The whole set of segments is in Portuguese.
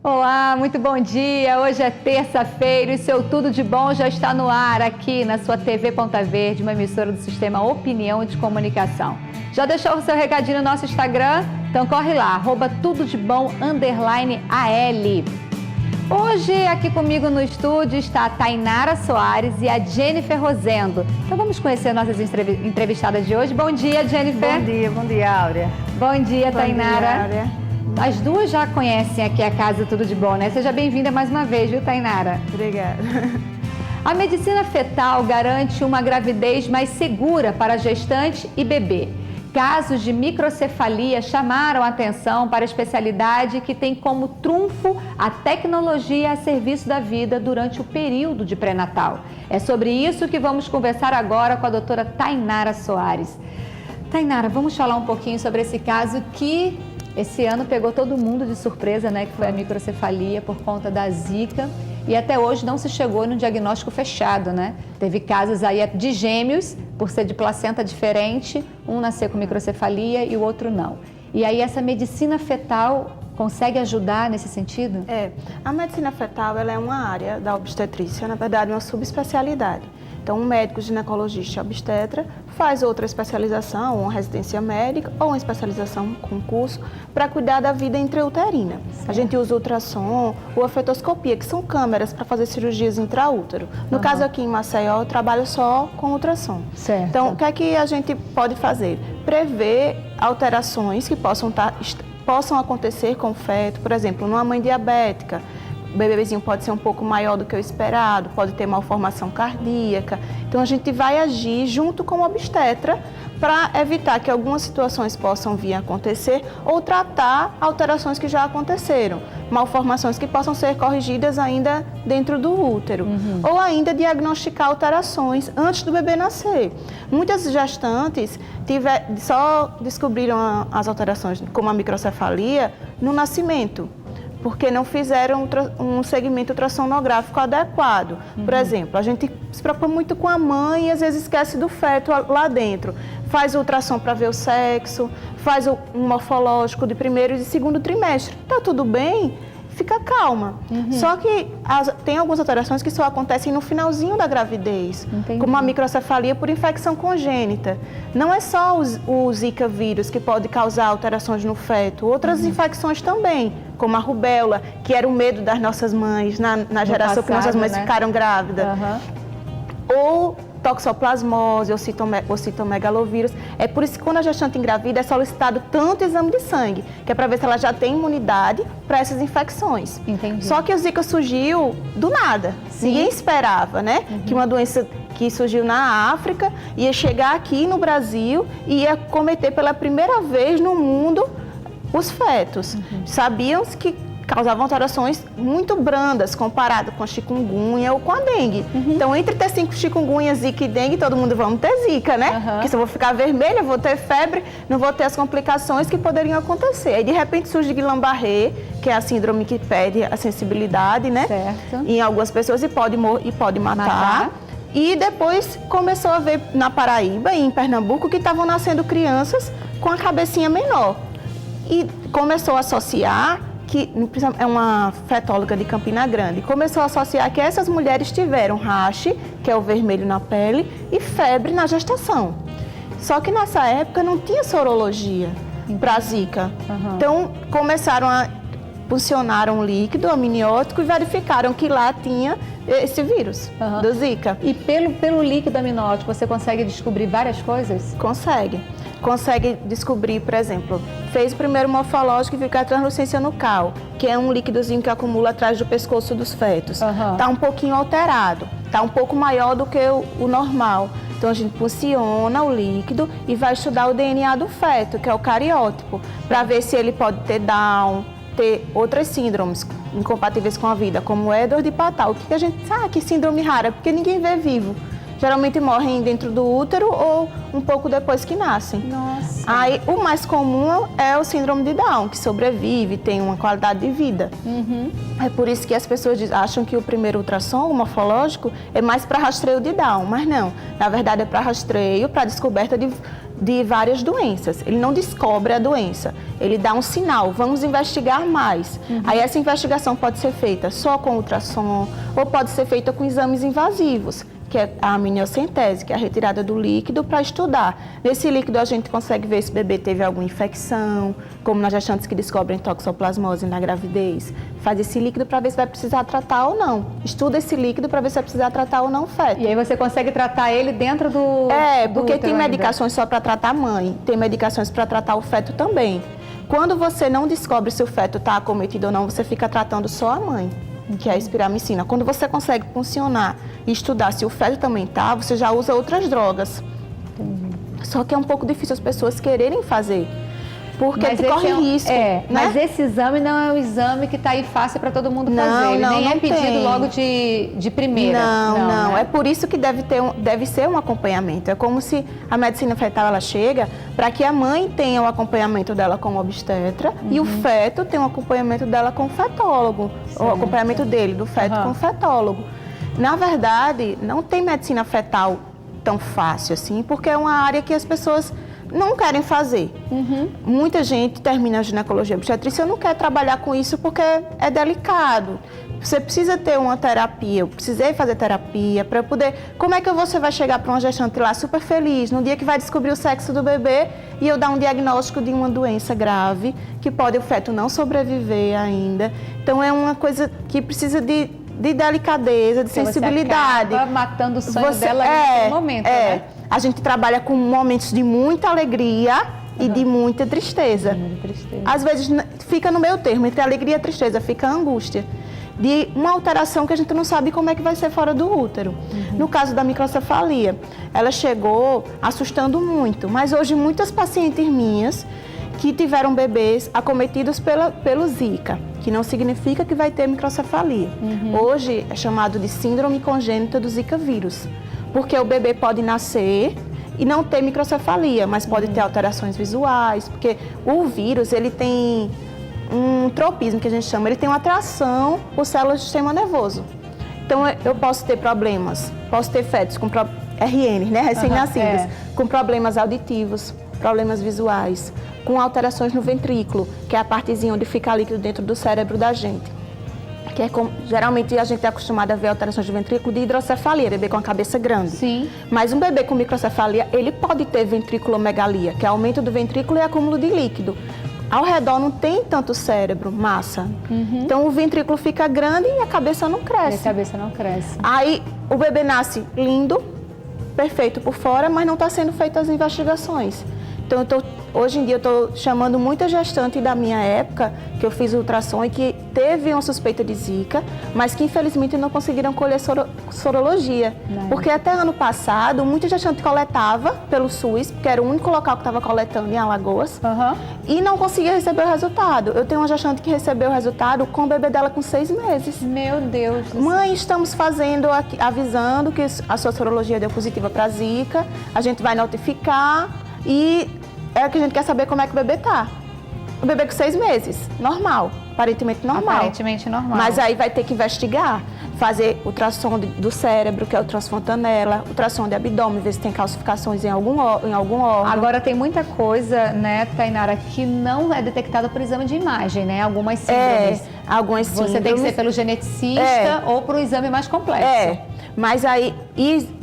Olá, muito bom dia. Hoje é terça-feira e seu Tudo de Bom já está no ar aqui na sua TV Ponta Verde, uma emissora do Sistema Opinião de Comunicação. Já deixou o seu recadinho no nosso Instagram? Então corre lá, @tudodebom_AL. Hoje aqui comigo no estúdio está a Tainara Soares e a Jennifer Rosendo. Então vamos conhecer nossas entrevistadas de hoje. Bom dia, Jennifer. Bom dia, Áurea. Bom dia, Tainara. Bom dia, Áurea. As duas já conhecem aqui a Casa Tudo de Bom, né? Seja bem-vinda mais uma vez, viu, Tainara? Obrigada. A medicina fetal garante uma gravidez mais segura para a gestante e bebê. Casos de microcefalia chamaram a atenção para a especialidade que tem como trunfo a tecnologia a serviço da vida durante o período de pré-natal. É sobre isso que vamos conversar agora com a doutora Tainara Soares. Tainara, vamos falar um pouquinho sobre esse caso que esse ano pegou todo mundo de surpresa, né? Que foi a microcefalia por conta da Zika. E até hoje não se chegou no diagnóstico fechado, né? Teve casos aí de gêmeos, por ser de placenta diferente, um nasceu com microcefalia e o outro não. E aí essa medicina fetal consegue ajudar nesse sentido? A medicina fetal ela é uma área da obstetrícia, na verdade uma subespecialidade. Então, um médico ginecologista obstetra faz outra especialização, uma residência médica ou uma especialização com curso para cuidar da vida intrauterina. Certo. A gente usa ultrassom ou a fetoscopia, que são câmeras para fazer cirurgias intraútero. No caso aqui em Maceió, eu trabalho só com ultrassom. Certo. Então, o que é que a gente pode fazer? Prever alterações que possam acontecer com o feto, por exemplo, numa mãe diabética. O bebezinho pode ser um pouco maior do que o esperado, pode ter malformação cardíaca. Então, a gente vai agir junto com o obstetra para evitar que algumas situações possam vir a acontecer ou tratar alterações que já aconteceram, malformações que possam ser corrigidas ainda dentro do útero, ou ainda diagnosticar alterações antes do bebê nascer. Muitas gestantes só descobriram as alterações, como a microcefalia, no nascimento, porque não fizeram um segmento ultrassonográfico adequado. Por exemplo, a gente se preocupa muito com a mãe e às vezes esquece do feto lá dentro. Faz o ultrassom para ver o sexo, faz um morfológico de primeiro e de segundo trimestre. Tá tudo bem? Fica calma. Só que tem algumas alterações que só acontecem no finalzinho da gravidez, como a microcefalia por infecção congênita. Não é só o Zika vírus que pode causar alterações no feto, outras infecções também, como a rubéola, que era o medo das nossas mães na geração que nossas mães ficaram grávidas. Ou toxoplasmose, ou citomegalovírus. É por isso que quando a gestante engravida é solicitado tanto exame de sangue, que é para ver se ela já tem imunidade para essas infecções. Entendi. Só que o Zika surgiu do nada. Ninguém esperava, né? Que uma doença que surgiu na África ia chegar aqui no Brasil e ia cometer pela primeira vez no mundo os fetos. Sabiam que causavam alterações muito brandas comparado com a chikungunya ou com a dengue. Então, entre ter 5 chikungunya, zika e dengue, todo mundo vamos ter zika, né? Porque se eu vou ficar vermelha, eu vou ter febre, não vou ter as complicações que poderiam acontecer. Aí, de repente, surge Guillain-Barré, que é a síndrome que perde a sensibilidade, né? Certo. Em algumas pessoas e pode matar. E depois começou a ver na Paraíba e em Pernambuco que estavam nascendo crianças com a cabecinha menor. E começou a associar que é uma fetóloga de Campina Grande, começou a associar que essas mulheres tiveram rash, que é o vermelho na pele, e febre na gestação. Só que nessa época não tinha sorologia para Zika. Então funcionaram um líquido amniótico e verificaram que lá tinha esse vírus do Zika. E pelo líquido amniótico você consegue descobrir várias coisas? Consegue descobrir, por exemplo, fez o primeiro morfológico e viu que a translucência nucal, que é um líquidozinho que acumula atrás do pescoço dos fetos, está um pouquinho alterado, está um pouco maior do que o normal. Então a gente funciona o líquido e vai estudar o DNA do feto, que é o cariótipo, para ver se ele pode ter Down, ter outras síndromes incompatíveis com a vida, como Edwards e Patal. O que a gente sabe que síndrome rara? Porque ninguém vê vivo. Geralmente morrem dentro do útero ou um pouco depois que nascem. Nossa. Aí o mais comum é o síndrome de Down, que sobrevive, tem uma qualidade de vida. É por isso que as pessoas acham que o primeiro ultrassom, o morfológico, é mais para rastreio de Down, mas não. Na verdade é para rastreio, para descoberta de várias doenças. Ele não descobre a doença, ele dá um sinal, vamos investigar mais. Aí essa investigação pode ser feita só com ultrassom ou pode ser feita com exames invasivos, que é a amniocentese, que é a retirada do líquido para estudar. Nesse líquido a gente consegue ver se o bebê teve alguma infecção, como nas gestantes que descobrem toxoplasmose na gravidez. Faz esse líquido para ver se vai precisar tratar ou não. Estuda esse líquido para ver se vai precisar tratar ou não o feto. E aí você consegue tratar ele dentro do porque tem útero medicações só para tratar a mãe, tem medicações para tratar o feto também. Quando você não descobre se o feto está acometido ou não, você fica tratando só a mãe, que é a espiramicina. Quando você consegue funcionar e estudar se o feto também está, você já usa outras drogas. Só que é um pouco difícil as pessoas quererem fazer, porque corre risco. Né? Mas esse exame não é um exame que está aí fácil para todo mundo fazer. Ele nem é pedido logo de primeira. Não. Né? É por isso que deve ser um acompanhamento. É como se a medicina fetal ela chega para que a mãe tenha o acompanhamento dela com o obstetra e o feto tenha o acompanhamento dela com o fetólogo. O acompanhamento dele, do feto com o fetólogo. Na verdade, não tem medicina fetal tão fácil assim, porque é uma área que as pessoas não querem fazer. Muita gente termina a ginecologia obstetrícia e não quer trabalhar com isso porque é delicado. Você precisa ter uma terapia, eu precisei fazer terapia para poder... Como é que você vai chegar para uma gestante lá super feliz, no dia que vai descobrir o sexo do bebê e eu dar um diagnóstico de uma doença grave, que pode o feto não sobreviver ainda. Então é uma coisa que precisa de delicadeza, de sensibilidade. Você acaba matando o sonho dela nesse momento, né? A gente trabalha com momentos de muita alegria e de muita tristeza. Às vezes fica no meio termo, entre alegria e tristeza, fica a angústia de uma alteração que a gente não sabe como é que vai ser fora do útero. No caso da microcefalia, ela chegou assustando muito, mas hoje muitas pacientes minhas que tiveram bebês acometidos pelo Zika, que não significa que vai ter microcefalia. Hoje é chamado de síndrome congênita do Zika vírus, porque o bebê pode nascer e não ter microcefalia, mas pode ter alterações visuais, porque o vírus ele tem um tropismo que a gente chama, ele tem uma atração por células do sistema nervoso. Então eu posso ter problemas, posso ter fetos com RN, né, recém-nascidos, com problemas auditivos, problemas visuais, com alterações no ventrículo, que é a partezinha onde fica líquido dentro do cérebro da gente. Que é geralmente a gente é acostumado a ver alterações do ventrículo de hidrocefalia, bebê com a cabeça grande. Sim. Mas um bebê com microcefalia, ele pode ter ventrículomegalia, que é aumento do ventrículo e acúmulo de líquido. Ao redor não tem tanto cérebro, massa. Então o ventrículo fica grande e a cabeça não cresce. E a cabeça não cresce. Aí o bebê nasce lindo, perfeito por fora, mas não está sendo feitas as investigações. Então hoje em dia eu estou chamando muita gestante da minha época, que eu fiz ultrassom e que teve uma suspeita de Zika, mas que infelizmente não conseguiram colher sorologia. Porque até ano passado, muita gestante coletava pelo SUS, porque era o único local que estava coletando em Alagoas, e não conseguia receber o resultado. Eu tenho uma gestante que recebeu o resultado com o bebê dela com 6 meses. Meu Deus do céu. Mãe, estamos fazendo aqui, avisando que a sua sorologia deu positiva para Zika, a gente vai notificar e é que a gente quer saber como é que o bebê tá. O bebê com 6 meses, normal, aparentemente normal. Aparentemente normal. Mas aí vai ter que investigar, fazer ultrassom do cérebro, que é o ultrassom-fontanela, ultrassom de abdômen, ver se tem calcificações em algum órgão. Agora tem muita coisa, né, Tainara, que não é detectada por exame de imagem, né? Algumas síndromes. Algumas síndromes. Você tem que ser pelo geneticista ou por um exame mais complexo. Mas aí,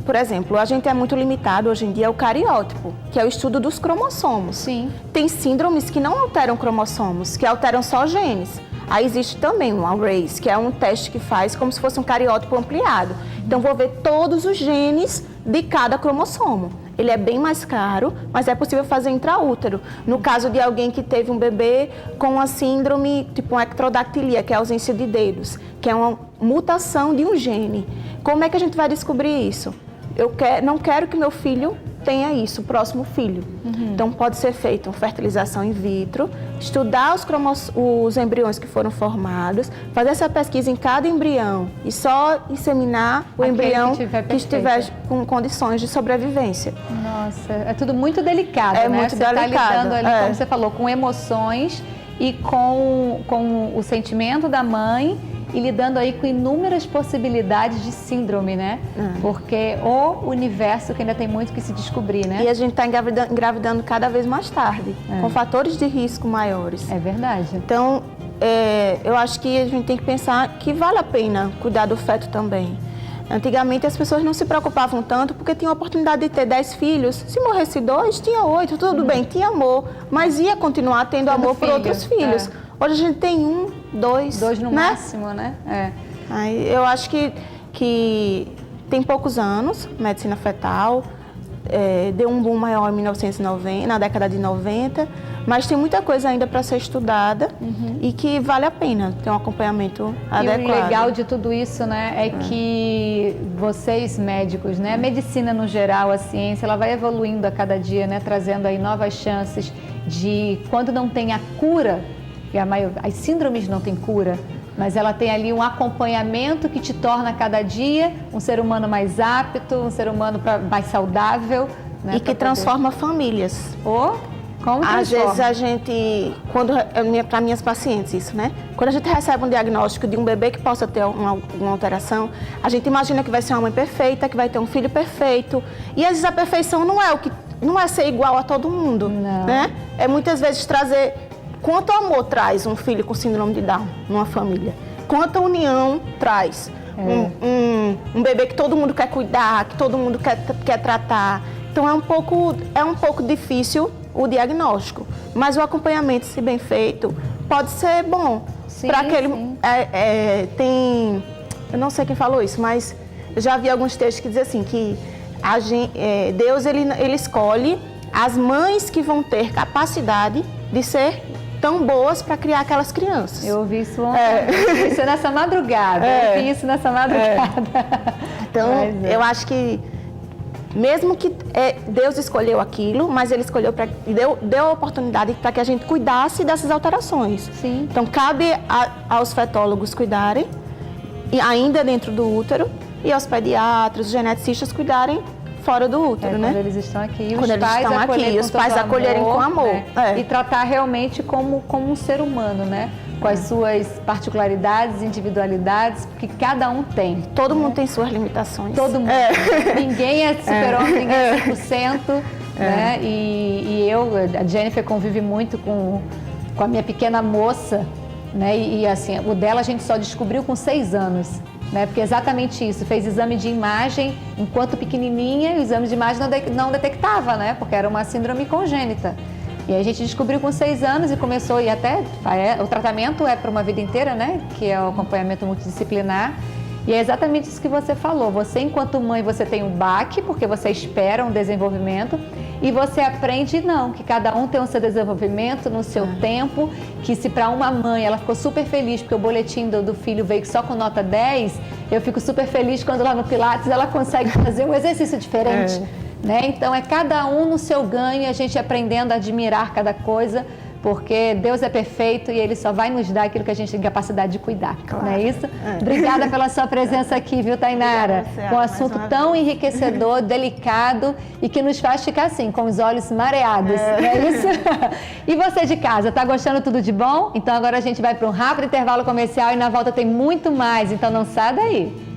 por exemplo, a gente é muito limitado hoje em dia ao cariótipo, que é o estudo dos cromossomos. Sim. Tem síndromes que não alteram cromossomos, que alteram só genes. Aí existe também um Arrays, que é um teste que faz como se fosse um cariótipo ampliado. Então, vou ver todos os genes de cada cromossomo. Ele é bem mais caro, mas é possível fazer intraútero. No caso de alguém que teve um bebê com uma síndrome, tipo uma ectrodactilia, que é a ausência de dedos, que é uma mutação de um gene. Como é que a gente vai descobrir isso? Não quero que meu filho tenha isso, o próximo filho. Então, pode ser feita uma fertilização in vitro, estudar os embriões que foram formados, fazer essa pesquisa em cada embrião e só inseminar o embrião que estiver com condições de sobrevivência. Nossa, é tudo muito delicado, né? Muito delicado. Você está lidando ali, como você falou, com emoções e com o sentimento da mãe e lidando aí com inúmeras possibilidades de síndrome, né? Porque o universo que ainda tem muito que se descobrir, né? E a gente está engravidando cada vez mais tarde, com fatores de risco maiores. É verdade. Então, eu acho que a gente tem que pensar que vale a pena cuidar do feto também. Antigamente as pessoas não se preocupavam tanto porque tinham a oportunidade de ter 10 filhos. Se morresse 2, tinha 8, tudo bem, tinha amor, mas ia continuar tendo amor por outros filhos. Hoje a gente tem 1, 2, 2 no máximo, né? Aí eu acho que tem poucos anos, medicina fetal, deu um boom maior em 1990, na década de 90, mas tem muita coisa ainda para ser estudada e que vale a pena ter um acompanhamento adequado. E o legal de tudo isso, né, é que vocês médicos, né, a medicina no geral, a ciência, ela vai evoluindo a cada dia, né, trazendo aí novas chances de, quando não tem a cura, e as síndromes não têm cura, mas ela tem ali um acompanhamento que te torna cada dia um ser humano mais apto, um ser humano mais saudável. Né, e que transforma famílias. Como às vezes a gente, para minhas pacientes isso, né? Quando a gente recebe um diagnóstico de um bebê que possa ter uma alteração, a gente imagina que vai ser uma mãe perfeita, que vai ter um filho perfeito. E às vezes a perfeição não é ser igual a todo mundo, né? É muitas vezes trazer quanto amor traz um filho com síndrome de Down numa família, quanta união traz um bebê que todo mundo quer cuidar, que todo mundo quer tratar. Então é um pouco difícil o diagnóstico, mas o acompanhamento, se bem feito, pode ser bom para aquele. Eu não sei quem falou isso, mas eu já vi alguns textos que dizem assim que Deus ele escolhe as mães que vão ter capacidade de ser tão boas para criar aquelas crianças. Eu ouvi isso ontem, isso nessa madrugada. Eu vi isso nessa madrugada. Então, eu acho que mesmo que Deus escolheu aquilo, mas Ele escolheu deu a oportunidade para que a gente cuidasse dessas alterações. Sim. Então, cabe aos fetólogos cuidarem, e ainda dentro do útero, e aos pediatras, os geneticistas cuidarem fora do útero, né? Quando eles estão aqui, os pais acolherem com amor. Né? E tratar realmente como um ser humano, né? Com as suas particularidades, individualidades, porque cada um tem. Todo mundo tem suas limitações. Todo mundo. Ninguém é super-homem, ninguém é 100%. Né? E a Jennifer convive muito com a minha pequena moça, né? E assim, o dela a gente só descobriu com 6 anos. Né? Porque é exatamente isso, fez exame de imagem enquanto pequenininha e o exame de imagem não detectava, né? Porque era uma síndrome congênita. E aí a gente descobriu com 6 anos e começou, o tratamento é para uma vida inteira, né? Que é o acompanhamento multidisciplinar. E é exatamente isso que você falou. Você, enquanto mãe, você tem um baque, porque você espera um desenvolvimento, e você aprende, que cada um tem o seu desenvolvimento no seu tempo, que se para uma mãe ela ficou super feliz porque o boletim do filho veio só com nota 10, eu fico super feliz quando lá no Pilates ela consegue fazer um exercício diferente. Né? Então é cada um no seu ganho, a gente aprendendo a admirar cada coisa, porque Deus é perfeito e Ele só vai nos dar aquilo que a gente tem capacidade de cuidar, não é isso? Obrigada pela sua presença aqui, viu, Tainara? Com um assunto tão enriquecedor, delicado e que nos faz ficar assim, com os olhos mareados, não é isso? E você de casa, tá gostando tudo de bom? Então agora a gente vai para um rápido intervalo comercial e na volta tem muito mais, então não sai daí.